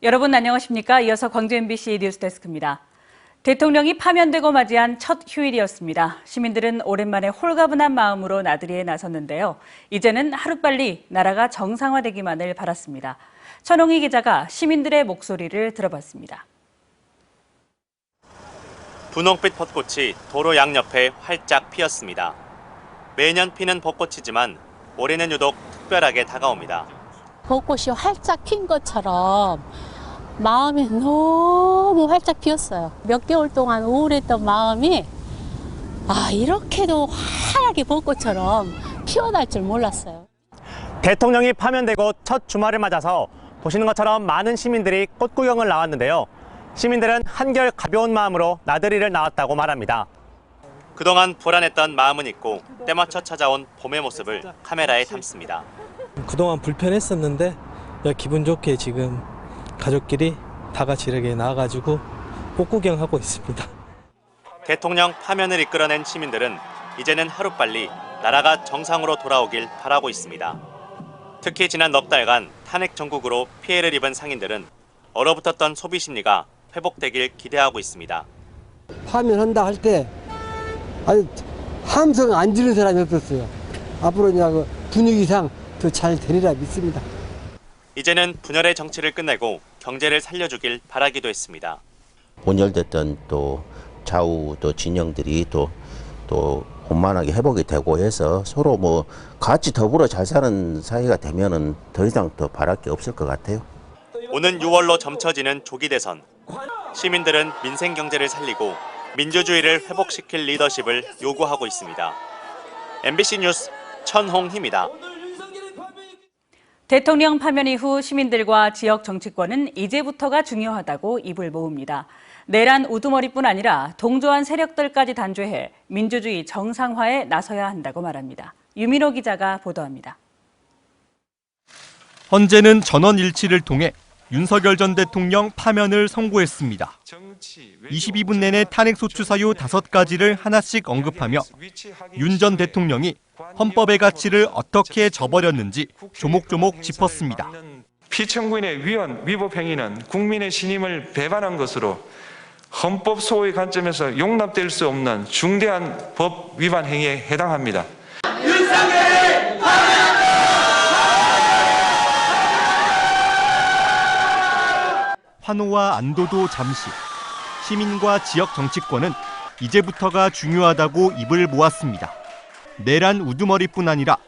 여러분 안녕하십니까? 이어서 광주 MBC 뉴스데스크입니다. 대통령이 파면되고 맞이한 첫 휴일이었습니다. 시민들은 오랜만에 홀가분한 마음으로 나들이에 나섰는데요. 이제는 하루빨리 나라가 정상화되기만을 바랐습니다. 천홍희 기자가 시민들의 목소리를 들어봤습니다. 분홍빛 벚꽃이 도로 양옆에 활짝 피었습니다. 매년 피는 벚꽃이지만 올해는 유독 특별하게 다가옵니다. 벚꽃이 활짝 핀 것처럼 마음이 너무 활짝 피었어요. 몇 개월 동안 우울했던 마음이 이렇게도 환하게 벚꽃처럼 피어날 줄 몰랐어요. 대통령이 파면되고 첫 주말을 맞아서 보시는 것처럼 많은 시민들이 꽃 구경을 나왔는데요. 시민들은 한결 가벼운 마음으로 나들이를 나왔다고 말합니다. 그동안 불안했던 마음은 잊고 때맞춰 찾아온 봄의 모습을 카메라에 담습니다. 그동안 불편했었는데 기분 좋게 지금 가족끼리 다 같이 이렇게 나와가지고 꽃 구경하고 있습니다. 대통령 파면을 이끌어낸 시민들은 이제는 하루빨리 나라가 정상으로 돌아오길 바라고 있습니다. 특히 지난 넉 달간 탄핵 정국으로 피해를 입은 상인들은 얼어붙었던 소비 심리가 회복되길 기대하고 있습니다. 파면한다 할 때 아주 함성 안 지르는 사람이 없었어요. 앞으로 이제 분위기상 더 잘 되리라 믿습니다. 이제는 분열의 정치를 끝내고 경제를 살려주길 바라기도 했습니다. 분열됐던 또 좌우 또 진영들이 또 원만하게 회복이 되고 해서 서로 같이 더불어 잘 사는 사이가 되면은 더 이상 더 바랄 게 없을 것 같아요. 오는 6월로 점쳐지는 조기 대선. 시민들은 민생 경제를 살리고 민주주의를 회복시킬 리더십을 요구하고 있습니다. MBC 뉴스 천홍희입니다. 대통령 파면 이후 시민들과 지역 정치권은 이제부터가 중요하다고 입을 모읍니다. 내란 우두머리뿐 아니라 동조한 세력들까지 단죄해 민주주의 정상화에 나서야 한다고 말합니다. 유민호 기자가 보도합니다. 헌재는 전원 일치를 통해 윤석열 전 대통령 파면을 선고했습니다. 22분 내내 탄핵소추 사유 5가지를 하나씩 언급하며 윤 전 대통령이 헌법의 가치를 어떻게 저버렸는지 조목조목 짚었습니다. 피청구인의 위법 행위는 국민의 신임을 배반한 것으로 헌법 소호의 관점에서 용납될 수 없는 중대한 법 위반 행위에 해당합니다. 윤석열을 환호와 안도도 잠시. 시민과 지역 정치권은 이제부터가 중요하다고 입을 모았습니다. 내란 우두머리뿐 아니라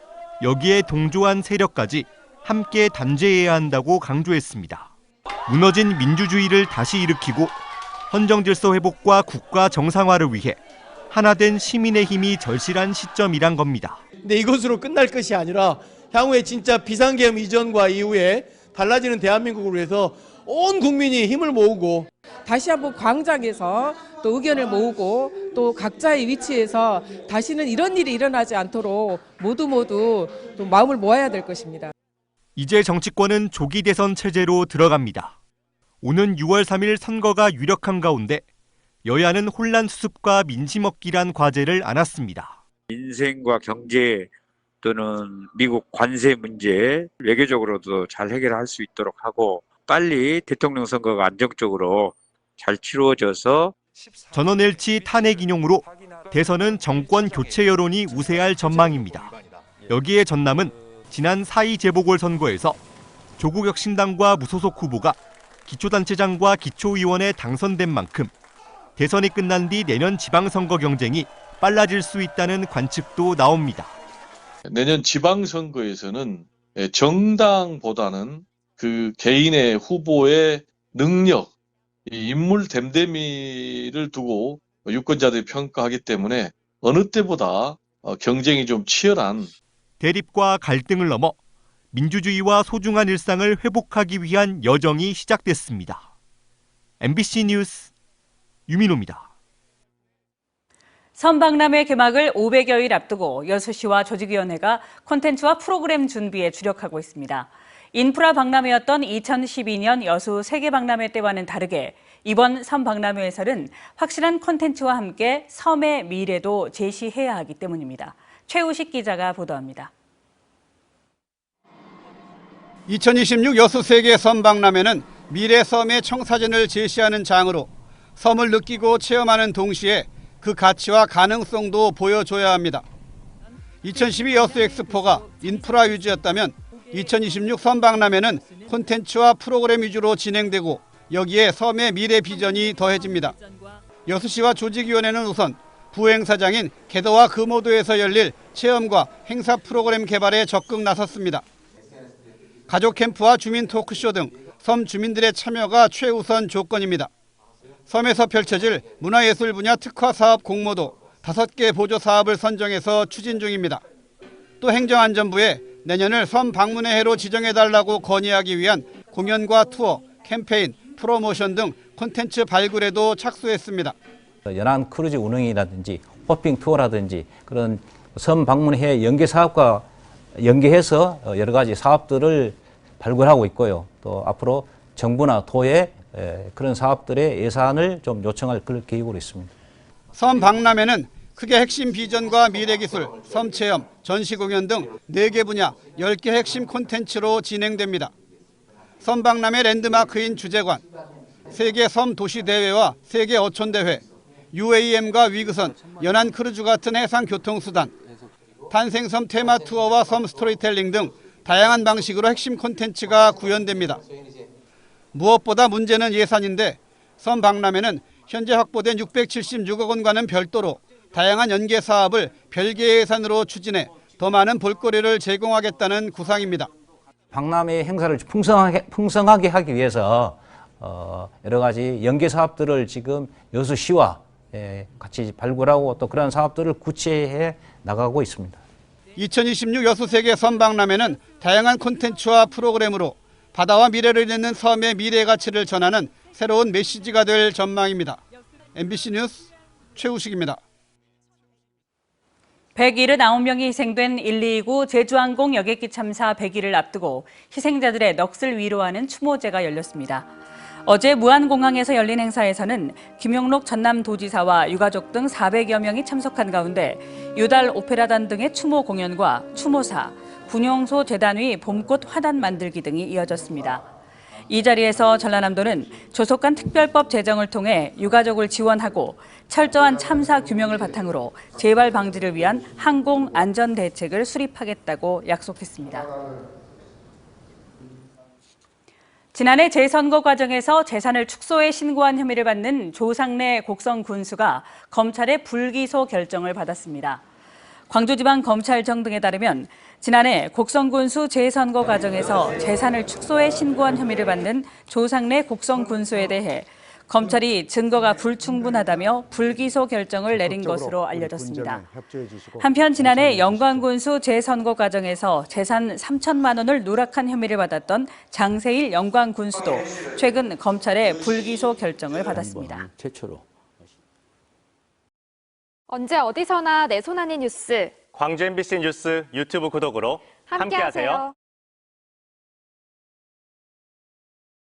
여기에 동조한 세력까지 함께 단죄해야 한다고 강조했습니다. 무너진 민주주의를 다시 일으키고 헌정 질서 회복과 국가 정상화를 위해 하나된 시민의 힘이 절실한 시점이란 겁니다. 근데 이것으로 끝날 것이 아니라 향후에 진짜 비상계엄 이전과 이후에 달라지는 대한민국을 위해서 온 국민이 힘을 모으고 다시 한번 광장에서 또 의견을 모으고 또 각자의 위치에서 다시는 이런 일이 일어나지 않도록 모두 또 마음을 모아야 될 것입니다. 이제 정치권은 조기 대선 체제로 들어갑니다. 오는 6월 3일 선거가 유력한 가운데 여야는 혼란 수습과 민심 얻기란 과제를 안았습니다. 민생과 경제 또는 미국 관세 문제 외교적으로도 잘 해결할 수 있도록 하고 빨리 대통령 선거가 안정적으로 잘 치루어져서 전원 일치 탄핵 인용으로 대선은 정권 교체 여론이 우세할 전망입니다. 여기에 전남은 지난 4.2 재보궐선거에서 조국혁신당과 무소속 후보가 기초단체장과 기초의원에 당선된 만큼 대선이 끝난 뒤 내년 지방선거 경쟁이 빨라질 수 있다는 관측도 나옵니다. 내년 지방선거에서는 정당보다는 그 개인의 후보의 능력, 인물 됨됨이를 두고 유권자들이 평가하기 때문에 어느 때보다 경쟁이 좀 치열한 대립과 갈등을 넘어 민주주의와 소중한 일상을 회복하기 위한 여정이 시작됐습니다. MBC 뉴스 유민호입니다. 선박람회 개막을 500여일 앞두고 여수시와 조직위원회가 콘텐츠와 프로그램 준비에 주력하고 있습니다. 인프라 박람회였던 2012년 여수 세계박람회 때와는 다르게 이번 섬박람회에서는 확실한 콘텐츠와 함께 섬의 미래도 제시해야 하기 때문입니다. 최우식 기자가 보도합니다. 2026 여수 세계 섬박람회는 미래 섬의 청사진을 제시하는 장으로 섬을 느끼고 체험하는 동시에 그 가치와 가능성도 보여줘야 합니다. 2012 여수 엑스포가 인프라 위주였다면 2026 섬박람회는 콘텐츠와 프로그램 위주로 진행되고 여기에 섬의 미래 비전이 더해집니다. 여수시와 조직위원회는 우선 부행사장인 개도와 금오도에서 열릴 체험과 행사 프로그램 개발에 적극 나섰습니다. 가족 캠프와 주민 토크쇼 등 섬 주민들의 참여가 최우선 조건입니다. 섬에서 펼쳐질 문화예술 분야 특화 사업 공모도 5개 보조 사업을 선정해서 추진 중입니다. 또 행정안전부에 내년을 섬 방문의 해로 지정해달라고 건의하기 위한 공연과 투어, 캠페인, 프로모션 등 콘텐츠 발굴에도 착수했습니다. 연안 크루즈 운행이라든지 호핑 투어라든지 그런 섬 방문해 연계 사업과 연계해서 여러 가지 사업들을 발굴하고 있고요. 또 앞으로 정부나 도에 그런 사업들의 예산을 좀 요청할 그럴 계획으로 있습니다. 섬 박람회는 크게 핵심 비전과 미래기술, 섬체험, 전시공연 등 4개 분야 10개 핵심 콘텐츠로 진행됩니다. 섬 박람회 랜드마크인 주제관, 세계 섬 도시 대회와 세계 어촌 대회, UAM과 위그선, 연안 크루즈 같은 해상 교통수단, 탄생섬 테마 투어와 섬 스토리텔링 등 다양한 방식으로 핵심 콘텐츠가 구현됩니다. 무엇보다 문제는 예산인데 섬 박람회는 현재 확보된 676억 원과는 별도로 다양한 연계 사업을 별개의 예산으로 추진해 더 많은 볼거리를 제공하겠다는 구상입니다. 박람회 행사를 풍성하게 하기 위해서 여러 가지 연계 사업들을 지금 여수시와 같이 발굴하고 또 그런 사업들을 구체해 나가고 있습니다. 2026 여수 세계 섬 박람회는 다양한 콘텐츠와 프로그램으로 바다와 미래를 잇는 섬의 미래 가치를 전하는 새로운 메시지가 될 전망입니다. MBC 뉴스 최우식입니다. 179명이 희생된 129 제주항공 여객기 참사 100일을 앞두고 희생자들의 넋을 위로하는 추모제가 열렸습니다. 어제 무안공항에서 열린 행사에서는 김용록 전남도지사와 유가족 등 400여 명이 참석한 가운데 유달 오페라단 등의 추모 공연과 추모사, 분용소 재단위 봄꽃 화단 만들기 등이 이어졌습니다. 이 자리에서 전라남도는 조속한 특별법 제정을 통해 유가족을 지원하고 철저한 참사 규명을 바탕으로 재발 방지를 위한 항공 안전 대책을 수립하겠다고 약속했습니다. 지난해 재선거 과정에서 재산을 축소해 신고한 혐의를 받는 조상래 곡성 군수가 검찰의 불기소 결정을 받았습니다. 광주지방검찰청 등에 따르면 지난해 곡성 군수 재선거 과정에서 재산을 축소해 신고한 혐의를 받는 조상래 곡성 군수에 대해 검찰이 증거가 불충분하다며 불기소 결정을 내린 것으로 알려졌습니다. 한편 지난해 영광군수 재선거 과정에서 재산 3천만 원을 누락한 혐의를 받았던 장세일 영광군수도 최근 검찰의 불기소 결정을 받았습니다. 언제 어디서나 내 손 안의 뉴스. 광주 MBC 뉴스 유튜브 구독으로 함께하세요.